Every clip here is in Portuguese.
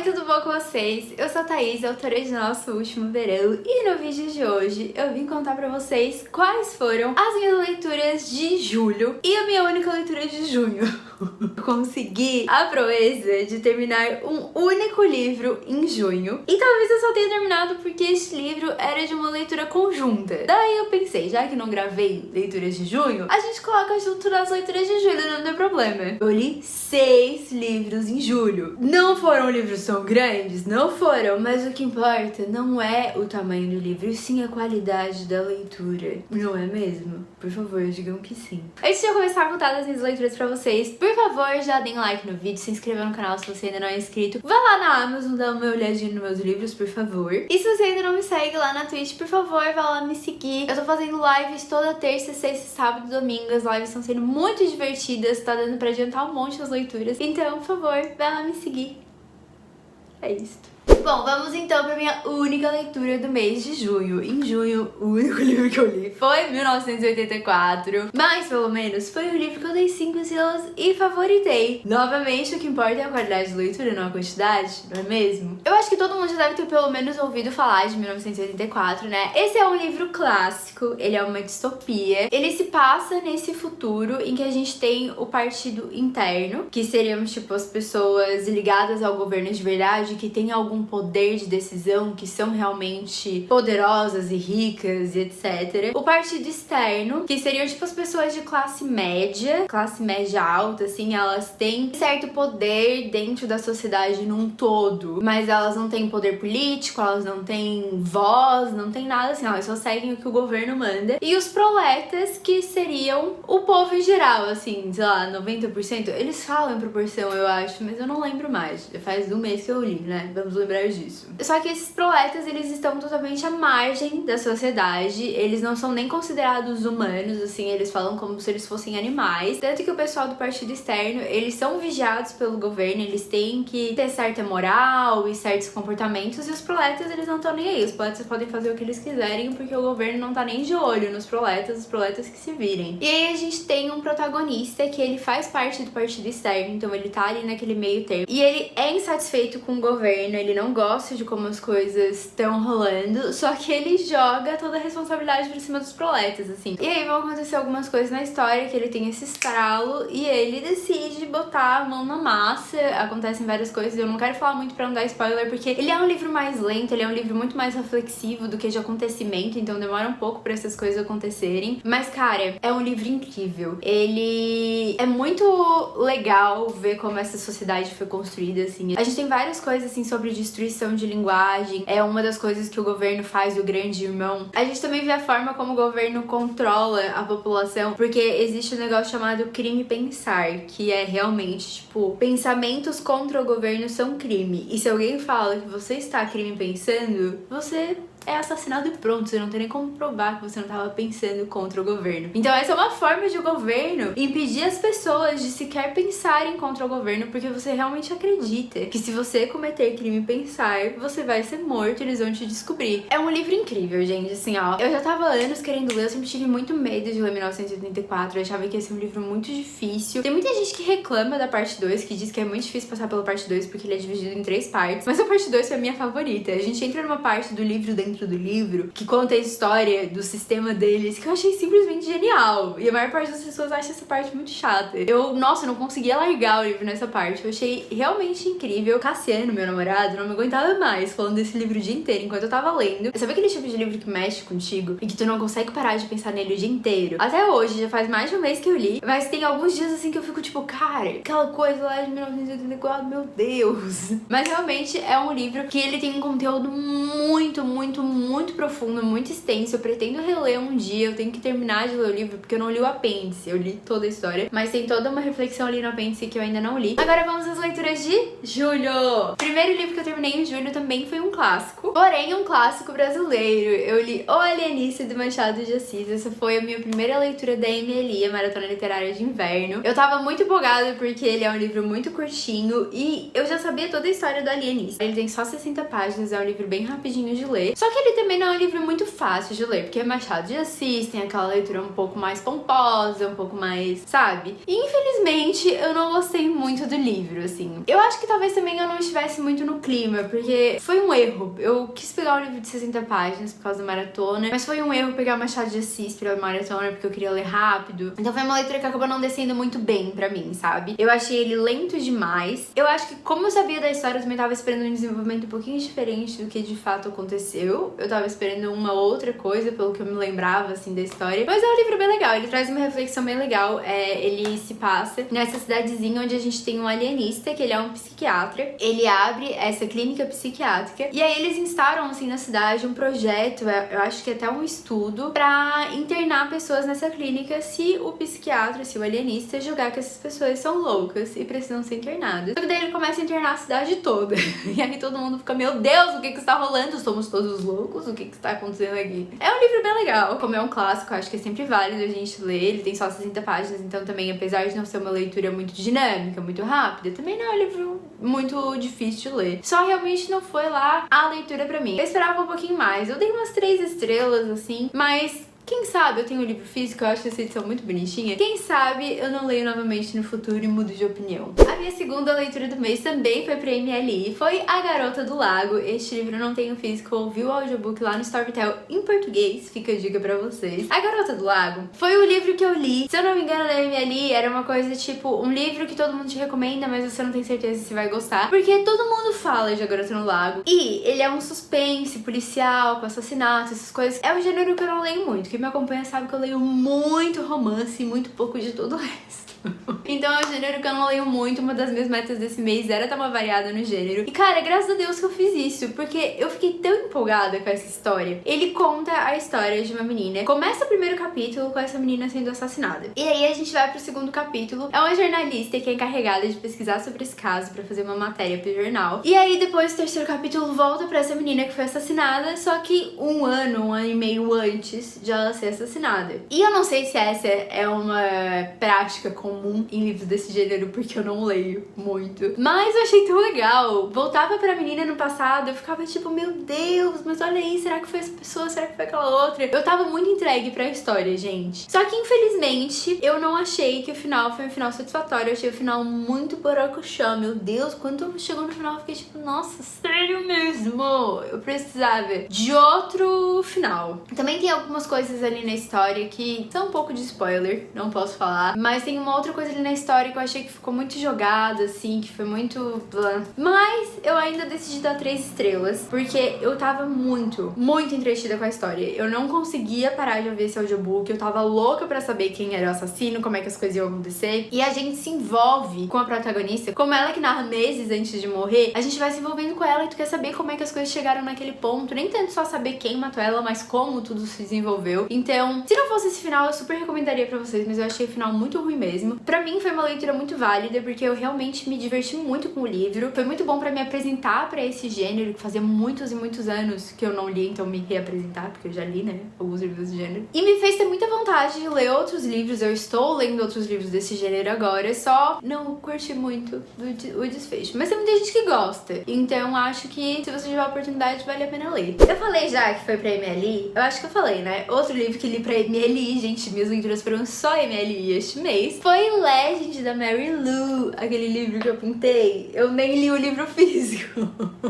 tudo bom com vocês? Eu sou a Thaís, autora de Nosso Último Verão, e no vídeo de hoje eu vim contar pra vocês quais foram as minhas leituras de julho e a minha única leitura de junho. Consegui a proeza de terminar um único livro em junho, e talvez eu só tenha terminado porque este livro era de uma leitura conjunta. Daí eu pensei, já que não gravei leituras de junho, a gente coloca junto nas leituras de julho, não tem problema. Eu li 6 livros em julho. Não foram livros tão grandes? Não foram, mas o que importa não é o tamanho do livro, e sim a qualidade da leitura. Não é mesmo? Por favor, digam que sim. Antes de eu começar a contar as minhas leituras pra vocês, por favor, já deem like no vídeo, se inscreva no canal se você ainda não é inscrito. Vá lá na Amazon, dá uma olhadinha nos meus livros, por favor. E se você ainda não me segue lá na Twitch, por favor, vá lá me seguir. Eu tô fazendo lives toda terça, sexta, sábado e domingo. As lives estão sendo muito divertidas, tá dando pra adiantar um monte as leituras. Então, por favor, vá lá me seguir. É isso. Bom, vamos então pra minha única leitura do mês de junho. Em junho, o único livro que eu li foi 1984, mas pelo menos foi um livro que eu dei 5 estrelas e favoritei. Novamente, o que importa é a qualidade de leitura, não a quantidade, não é mesmo? Eu acho que todo mundo já deve ter pelo menos ouvido falar de 1984, né? Esse é um livro clássico, ele é uma distopia. Ele se passa nesse futuro em que a gente tem o partido interno, que seriam tipo as pessoas ligadas ao governo de verdade, que tem algum poder de decisão, que são realmente poderosas e ricas e etc. O partido externo, que seriam tipo as pessoas de classe média alta, assim, elas têm certo poder dentro da sociedade num todo, mas elas não têm poder político, elas não têm voz, não tem nada assim, elas só seguem o que o governo manda. E os proletas, que seriam o povo em geral, assim, sei lá, 90%, eles falam em proporção, eu acho, mas eu não lembro mais, já faz um mês que eu li, né? Vamos lembrar disso. Só que esses proletas, eles estão totalmente à margem da sociedade, eles não são nem considerados humanos, assim, eles falam como se eles fossem animais. Tanto que o pessoal do partido externo, eles são vigiados pelo governo, eles têm que ter certa moral e certos comportamentos, e os proletas, eles não estão nem aí. Os proletas podem fazer o que eles quiserem, porque o governo não tá nem de olho nos proletas, os proletas que se virem. E aí a gente tem um protagonista que ele faz parte do partido externo, então ele tá ali naquele meio termo, e ele é insatisfeito com o governo, ele não gosta de como as coisas estão rolando, só que ele joga toda a responsabilidade por cima dos proletas, assim. E aí vão acontecer algumas coisas na história, que ele tem esse estralo e ele decide botar a mão na massa. Acontecem várias coisas, eu não quero falar muito pra não dar spoiler, porque ele é um livro mais lento, ele é um livro muito mais reflexivo do que de acontecimento, então demora um pouco pra essas coisas acontecerem. Mas, cara, é um livro incrível. Ele é muito legal ver como essa sociedade foi construída, assim. A gente tem várias coisas, assim, sobre destruição de linguagem, é uma das coisas que o governo faz, o grande irmão. A gente também vê a forma como o governo controla a população, porque existe um negócio chamado crime pensar, que é realmente, tipo, pensamentos contra o governo são crime. E se alguém fala que você está crime pensando, você é assassinado e pronto, você não tem nem como provar que você não estava pensando contra o governo. Então essa é uma forma de o governo impedir as pessoas de sequer pensarem contra o governo, porque você realmente acredita que se você cometer crime pensar, você vai ser morto e eles vão te descobrir. É um livro incrível, gente, assim, ó. Eu já tava há anos querendo ler, eu sempre tive muito medo de ler 1984, eu achava que ia ser um livro muito difícil. Tem muita gente que reclama da parte 2, que diz que é muito difícil passar pela parte 2, porque ele é dividido em 3 partes, mas a parte 2 foi a minha favorita. A gente entra numa parte do livro dentro do livro, que conta a história do sistema deles, que eu achei simplesmente genial. E a maior parte das pessoas acha essa parte muito chata. Nossa, eu não conseguia largar o livro nessa parte. Eu achei realmente incrível. Cassiano, meu namorado, não me aguentava mais falando desse livro o dia inteiro enquanto eu tava lendo. Sabe aquele tipo de livro que mexe contigo e que tu não consegue parar de pensar nele o dia inteiro? Até hoje, já faz mais de um mês que eu li, mas tem alguns dias assim que eu fico tipo, cara, aquela coisa lá de 1984, meu Deus. Mas realmente é um livro que ele tem um conteúdo muito profundo, muito extenso. Eu pretendo reler um dia, eu tenho que terminar de ler o livro, porque eu não li o apêndice, eu li toda a história, mas tem toda uma reflexão ali no apêndice que eu ainda não li. Agora vamos às leituras de julho. O primeiro livro que eu terminei em julho também foi um clássico, porém um clássico brasileiro. Eu li O Alienista, de Machado de Assis. Essa foi a minha primeira leitura da MLI, a Maratona Literária de Inverno. Eu tava muito empolgada porque ele é um livro muito curtinho e eu já sabia toda a história do alienista. Ele tem só 60 páginas, é um livro bem rapidinho de ler, só que ele também não é um livro muito fácil de ler, porque é Machado de Assis, tem aquela leitura um pouco mais pomposa, um pouco mais, sabe? E infelizmente eu não gostei muito do livro, assim. Eu acho que talvez também eu não estivesse reconhece muito no clima, porque foi um erro. Eu quis pegar um livro de 60 páginas por causa da maratona, mas foi um erro pegar Machado de Assis pela maratona, porque eu queria ler rápido. Então foi uma leitura que acabou não descendo muito bem pra mim, sabe? Eu achei ele lento demais. Eu acho que, como eu sabia da história, eu também tava esperando um desenvolvimento um pouquinho diferente do que de fato aconteceu. Eu tava esperando uma outra coisa, pelo que eu me lembrava, assim, da história. Mas é um livro bem legal, ele traz uma reflexão bem legal. Ele se passa nessa cidadezinha onde a gente tem um alienista, que ele é um psiquiatra. Ele abre essa clínica psiquiátrica e aí eles instauram, assim, na cidade um projeto, eu acho que até um estudo, pra internar pessoas nessa clínica se o psiquiatra, se o alienista julgar que essas pessoas são loucas e precisam ser internadas. Só que daí ele começa a internar a cidade toda. E aí todo mundo fica, meu Deus, o que está rolando? Somos todos loucos? O que está acontecendo aqui? É um livro bem legal. Como é um clássico, acho que é sempre válido a gente ler. Ele tem só 60 páginas, então também, apesar de não ser uma leitura muito dinâmica, muito rápida, também não é um livro muito difícil de ler. Só realmente não foi lá a leitura pra mim. Eu esperava um pouquinho mais. Eu dei umas 3 estrelas, assim, mas quem sabe eu tenho um livro físico, eu acho essa edição muito bonitinha. Quem sabe eu não leio novamente no futuro e mudo de opinião. A minha segunda leitura do mês também foi pra MLI, foi A Garota do Lago. Este livro eu não tenho físico, eu ouvi o audiobook lá no Storytel em português, fica a dica pra vocês. A Garota do Lago foi o livro que eu li, se eu não me engano, da MLI, era uma coisa tipo um livro que todo mundo te recomenda, mas você não tem certeza se vai gostar, porque todo mundo fala de A Garota no Lago. E ele é um suspense policial, com assassinatos, essas coisas. É um gênero que eu não leio muito. Quem me acompanha sabe que eu leio muito romance e muito pouco de todo o resto. Então é um gênero que eu não leio muito. Uma das minhas metas desse mês era dar uma variada no gênero. E cara, graças a Deus que eu fiz isso, porque eu fiquei tão empolgada com essa história. Ele conta a história de uma menina. Começa o primeiro capítulo com essa menina sendo assassinada. E aí a gente vai pro segundo capítulo. É uma jornalista que é encarregada de pesquisar sobre esse caso pra fazer uma matéria pro jornal. E aí depois o terceiro capítulo volta pra essa menina que foi assassinada, só que um ano e meio antes de ela ser assassinada. E eu não sei se essa é uma prática comum em livros desse gênero, porque eu não leio muito. Mas eu achei tão legal. Voltava pra menina no passado, eu ficava tipo, meu Deus, mas olha aí, será que foi essa pessoa? Será que foi aquela outra? Eu tava muito entregue pra história, gente. Só que, infelizmente, eu não achei que o final foi um final satisfatório. Eu achei o final muito borocochô. Meu Deus, quando chegou no final, eu fiquei tipo, nossa, sério mesmo? Eu precisava de outro final. Também tem algumas coisas ali na história que são um pouco de spoiler, não posso falar. Mas tem uma outra coisa ali na história que eu achei que ficou muito jogada, assim, que foi muito blá. Mas eu ainda decidi dar 3 estrelas, porque eu tava muito entretida com a história. Eu não conseguia parar de ouvir esse audiobook, eu tava louca pra saber quem era o assassino, como é que as coisas iam acontecer. E a gente se envolve com a protagonista, como ela que narra meses antes de morrer, a gente vai se envolvendo com ela e tu quer saber como é que as coisas chegaram naquele ponto. Nem tanto só saber quem matou ela, mas como tudo se desenvolveu. Então, se não fosse esse final, eu super recomendaria pra vocês, mas eu achei o final muito ruim mesmo. Pra mim foi uma leitura muito válida, porque eu realmente me diverti muito com o livro. Foi muito bom pra me apresentar pra esse gênero, que fazia muitos e muitos anos que eu não li, então me reapresentar, porque eu já li, né, alguns livros desse gênero. E me fez ter muita vontade de ler outros livros, eu estou lendo outros livros desse gênero agora, só não curti muito o desfecho. Mas tem muita gente que gosta, então acho que se você tiver a oportunidade, vale a pena ler. Eu falei já que foi pra MLI? Eu acho que eu falei, né? Outro livro que li pra MLI, gente, minhas leituras foram só MLI este mês, foi Legend, da Mary Lou, aquele livro que eu pintei. Eu nem li o livro físico.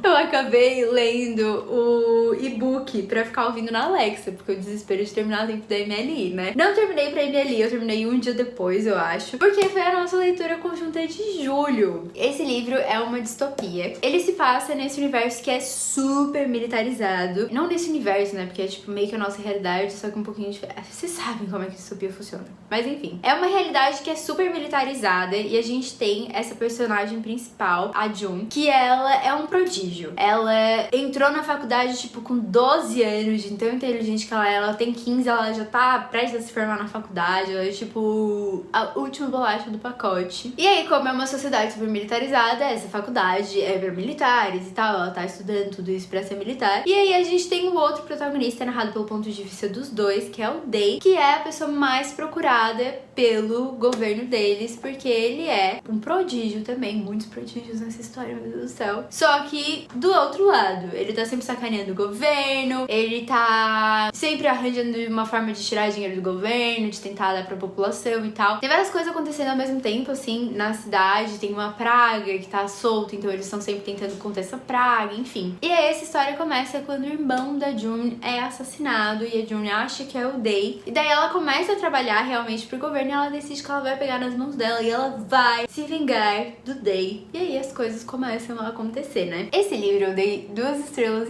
Eu acabei lendo o e-book pra ficar ouvindo na Alexa, porque eu desespero de terminar o tempo da MLI, né? Não terminei pra MLI, eu terminei um dia depois, eu acho, porque foi a nossa leitura conjunta de julho. Esse livro é uma distopia. Ele se passa nesse universo que é super militarizado. Não nesse universo, né? Porque é tipo meio que a nossa realidade, só que um pouquinho diferente. Vocês sabem como é que a distopia funciona. Mas enfim, é uma realidade que é super militarizada e a gente tem essa personagem principal, a June, que ela é um prodígio. Ela entrou na faculdade, tipo, com 12 anos, de tão inteligente que ela é. Ela tem 15, ela já tá prestes a se formar na faculdade. Ela é, tipo, a última bolacha do pacote. E aí, como é uma sociedade super militarizada, essa faculdade é pra militares e tal. Ela tá estudando tudo isso pra ser militar. E aí a gente tem o outro protagonista, narrado pelo ponto de vista dos dois, que é o Day, que é a pessoa mais procurada pelo governo governo deles, porque ele é um prodígio também, muitos prodígios nessa história, meu Deus do céu. Só que do outro lado, ele tá sempre sacaneando o governo, ele tá sempre arranjando uma forma de tirar dinheiro do governo, de tentar dar pra população e tal. Tem várias coisas acontecendo ao mesmo tempo, assim, na cidade, tem uma praga que tá solta, então eles estão sempre tentando conter essa praga, enfim. E aí essa história começa quando o irmão da June é assassinado e a June acha que é o Day. E daí ela começa a trabalhar realmente pro governo e ela decide que ela vai pegar nas mãos dela e ela vai se vingar do Day. E aí as coisas começam a acontecer, né? Esse livro eu dei 2,5 estrelas.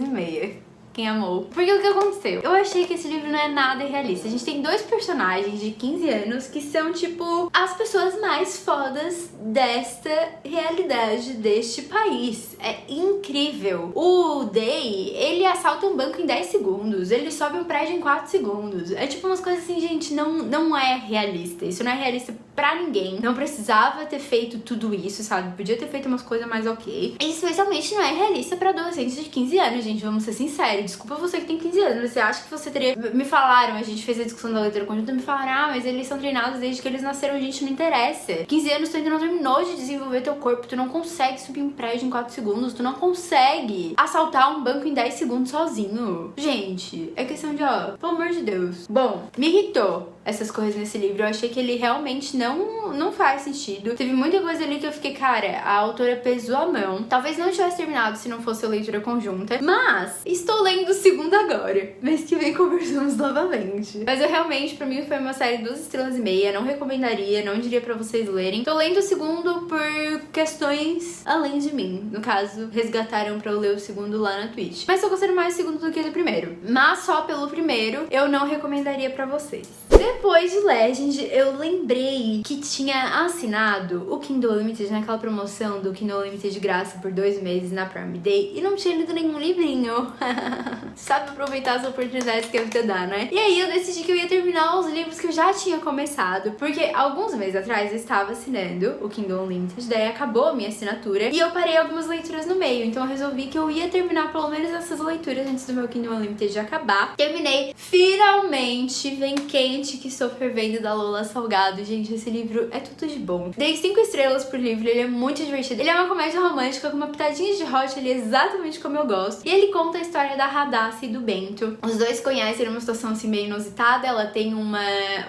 Quem amou. Porque o que aconteceu? Eu achei que esse livro não é nada realista. A gente tem dois personagens de 15 anos que são, tipo, as pessoas mais fodas desta realidade, deste país. É incrível. O Day, ele assalta um banco em 10 segundos. Ele sobe um prédio em 4 segundos. É tipo umas coisas assim, gente, não é realista. Isso não é realista pra ninguém. Não precisava ter feito tudo isso, sabe? Podia ter feito umas coisas mais ok. E especialmente não é realista pra adolescentes de 15 anos, gente. Vamos ser sinceros. Desculpa você que tem 15 anos. Você acha que você teria... Me falaram, a gente fez a discussão da leitura conjunta, me falaram, mas eles são treinados desde que eles nasceram, gente, não interessa. 15 anos tu ainda não terminou de desenvolver teu corpo, tu não consegue subir um prédio em 4 segundos, tu não consegue assaltar um banco em 10 segundos sozinho. Gente, é questão de, ó, pelo amor de Deus. Bom, me irritou essas coisas nesse livro. Eu achei que ele realmente não faz sentido. Teve muita coisa ali que eu fiquei, cara, a autora pesou a mão. Talvez não tivesse terminado se não fosse a leitura conjunta, mas estou lendo o segundo agora. Mês que vem conversamos novamente. Mas eu realmente, pra mim, foi uma série 2,5 estrelas. Não recomendaria, não diria pra vocês lerem. Tô lendo o segundo por questões além de mim. No caso, resgataram pra eu ler o segundo lá na Twitch. Mas tô gostando mais do segundo do que do primeiro. Mas só pelo primeiro, eu não recomendaria pra vocês. Depois de Legend, eu lembrei que tinha assinado o Kindle Unlimited naquela promoção do Kindle Unlimited de graça por 2 meses na Prime Day e não tinha lido nenhum livrinho. Sabe aproveitar as oportunidades que a vida dá, né? E aí eu decidi que eu ia terminar os livros que eu já tinha começado, porque alguns meses atrás eu estava assinando o Kindle Unlimited, daí acabou a minha assinatura e eu parei algumas leituras no meio, então eu resolvi que eu ia terminar pelo menos essas leituras antes do meu Kindle Unlimited de acabar. Terminei, finalmente, Vem Quente que Estou Fervendo, da Lola Salgado. Gente, esse livro é tudo de bom. Dei 5 estrelas pro livro, ele é muito divertido. Ele é uma comédia romântica com uma pitadinha de hot, ele é exatamente como eu gosto. E ele conta a história da Radassa e do Bento. Os dois se conhecem numa situação assim meio inusitada. Ela tem uma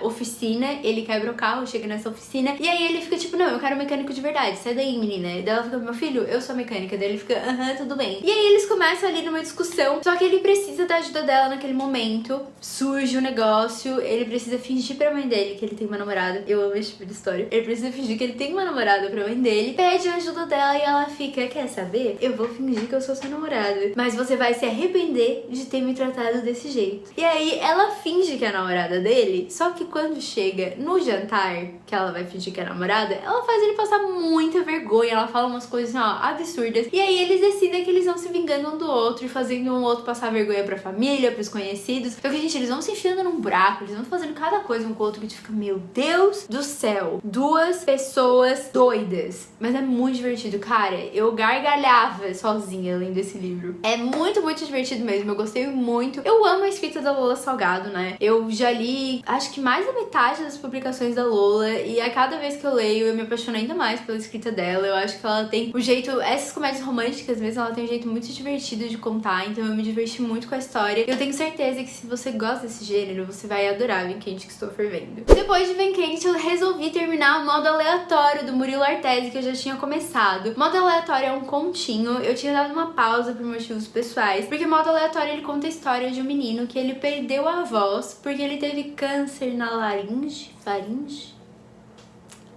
oficina, ele quebra o carro, chega nessa oficina e aí ele fica tipo, não, eu quero um mecânico de verdade, sai daí, menina. E daí ela fica, meu filho, eu sou mecânica. Daí ele fica, aham, tudo bem. E aí eles começam ali numa discussão, só que ele precisa da ajuda dela naquele momento. Surge o negócio, ele precisa fingir pra mãe dele que ele tem uma namorada. Eu amo esse tipo de história. Ele precisa fingir que ele tem uma namorada pra mãe dele, pede a ajuda dela e ela fica, quer saber? Eu vou fingir que eu sou seu namorado, mas você vai se arrepender de ter me tratado desse jeito. E aí ela finge que é a namorada dele, só que quando chega no jantar, que ela vai fingir que é a namorada, ela faz ele passar muita vergonha, ela fala umas coisas assim, ó, absurdas. E aí eles decidem que eles vão se vingando um do outro e fazendo um outro passar vergonha pra família, pros conhecidos. Só que, gente, eles vão se enfiando num buraco, eles vão fazendo cada coisa um com o outro que tu fica, meu Deus do céu, 2 pessoas doidas. Mas é muito divertido, cara. Eu gargalhava sozinha lendo esse livro. É muito, muito divertido mesmo. Eu gostei muito. Eu amo a escrita da Lola Salgado, né? Eu já li, acho que mais da metade das publicações da Lola, e a cada vez que eu leio, eu me apaixono ainda mais pela escrita dela. Eu acho que ela tem um jeito, essas comédias românticas mesmo, ela tem um jeito muito divertido de contar, então eu me diverti muito com a história. Eu tenho certeza que se você gosta desse gênero, você vai adorar Vem Quente que Estou Fervendo. Depois de Vem Quente, eu resolvi terminar o Modo Aleatório do Murilo Artesi, que eu já tinha começado. Modo Aleatório é um continho, eu tinha dado uma pausa por motivos pessoais, porque Modo Aleatório ele conta a história de um menino que ele perdeu a voz porque ele teve câncer na faringe?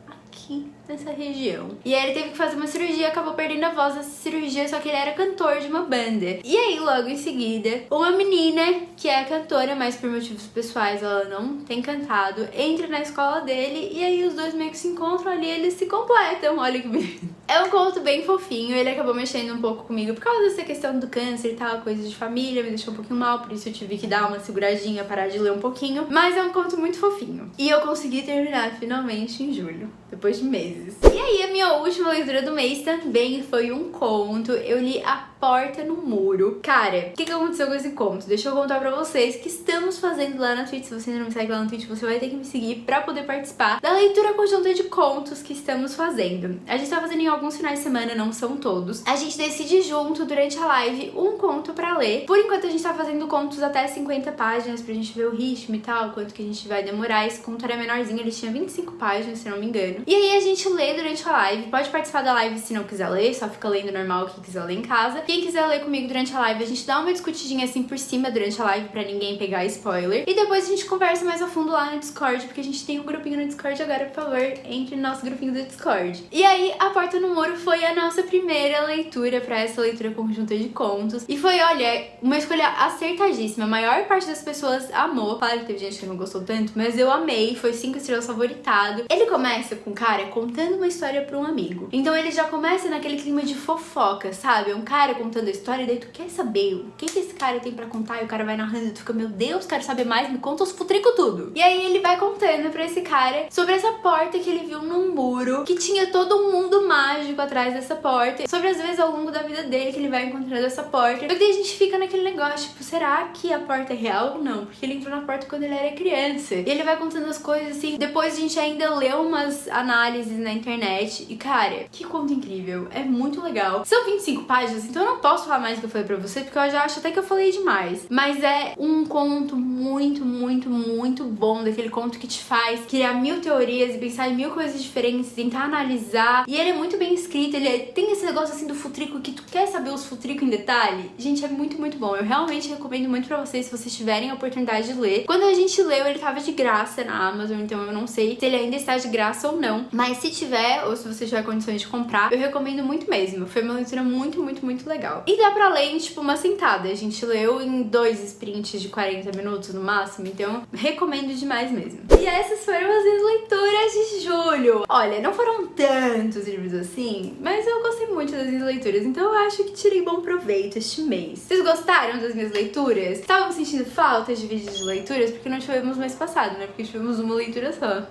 Aqui nessa região. E aí ele teve que fazer uma cirurgia e acabou perdendo a voz nessa cirurgia, só que ele era cantor de uma banda. E aí, logo em seguida, uma menina que é cantora, mas por motivos pessoais ela não tem cantado, entra na escola dele e aí os dois meio que se encontram ali, eles se completam, olha que bonito. É um conto bem fofinho, ele acabou mexendo um pouco comigo por causa dessa questão do câncer e tal, coisa de família, me deixou um pouquinho mal, por isso eu tive que dar uma seguradinha, parar de ler um pouquinho, mas é um conto muito fofinho. E eu consegui terminar finalmente em julho, depois de meses. meses. E aí, a minha última leitura do mês também foi um conto. Eu li A Porta no Muro. Cara, o que aconteceu com esse conto? Deixa eu contar pra vocês que estamos fazendo lá na Twitch. Se você ainda não me segue lá na Twitch, você vai ter que me seguir pra poder participar da leitura conjunta de contos que estamos fazendo. A gente tá fazendo em alguns finais de semana, não são todos. A gente decide junto, durante a live, um conto pra ler. Por enquanto, a gente tá fazendo contos até 50 páginas pra gente ver o ritmo e tal, quanto que a gente vai demorar. Esse conto era menorzinho, ele tinha 25 páginas, se não me engano. E aí, a gente lê durante a live. Pode participar da live se não quiser ler, só fica lendo normal quem quiser ler em casa. Quem quiser ler comigo durante a live, a gente dá uma discutidinha assim por cima durante a live pra ninguém pegar spoiler. E depois a gente conversa mais a fundo lá no Discord, porque a gente tem um grupinho no Discord agora, por favor, entre no nosso grupinho do Discord. E aí, A Porta no Muro foi a nossa primeira leitura pra essa leitura conjunta de contos. E foi, olha, uma escolha acertadíssima. A maior parte das pessoas amou. Claro que teve gente que não gostou tanto, mas eu amei. Foi 5 estrelas favoritado. Ele começa com o cara contando uma história pra um amigo. Então ele já começa naquele clima de fofoca, sabe? Um cara contando a história e daí tu quer saber o que esse cara tem pra contar e o cara vai narrando e tu fica, meu Deus, quero saber mais, me conta os futrico tudo. E aí ele vai contando pra esse cara sobre essa porta que ele viu num muro, que tinha todo um mundo mágico atrás dessa porta, sobre as vezes ao longo da vida dele que ele vai encontrando essa porta. E daí a gente fica naquele negócio, tipo, será que a porta é real ou não? Porque ele entrou na porta quando ele era criança. E ele vai contando as coisas assim, depois a gente ainda leu umas análises na internet e, cara, que conto incrível, é muito legal. São 25 páginas, então eu não posso falar mais do que eu falei pra você, porque eu já acho até que eu falei demais. Mas é um conto muito, muito, muito bom, daquele conto que te faz criar mil teorias e pensar em mil coisas diferentes, tentar analisar. E ele é muito bem escrito, tem esse negócio assim do futrico que tu quer saber os futricos em detalhe. Gente, é muito, muito bom. Eu realmente recomendo muito pra vocês, se vocês tiverem a oportunidade de ler. Quando a gente leu, ele tava de graça na Amazon, então eu não sei se ele ainda está de graça ou não. Mas se tiver, ou se você tiver condições de comprar, eu recomendo muito mesmo. Foi uma leitura muito, muito, muito legal. E dá pra ler em, tipo, uma sentada. A gente leu em 2 sprints de 40 minutos no máximo, então recomendo demais mesmo. E essas foram as minhas leituras de julho. Olha, não foram tantos livros assim, mas eu gostei muito das minhas leituras, então eu acho que tirei bom proveito este mês. Vocês gostaram das minhas leituras? Estavam sentindo falta de vídeos de leituras? Porque não tivemos mês passado, né? Porque tivemos uma leitura só.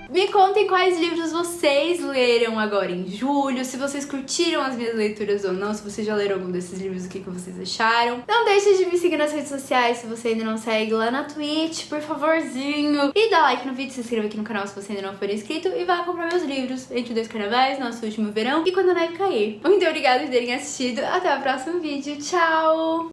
Me contem quais livros vocês leram agora em julho, se vocês curtiram as minhas leituras ou não, se vocês já leram algum desses livros, o que vocês acharam. Não deixe de me seguir nas redes sociais se você ainda não segue lá na Twitch, por favorzinho. E dá like no vídeo, se inscreva aqui no canal se você ainda não for inscrito e vá comprar meus livros Entre Dois Carnavais, Nosso Último Verão e Quando a Neve Cair. Muito obrigada por terem assistido, até o próximo vídeo, tchau!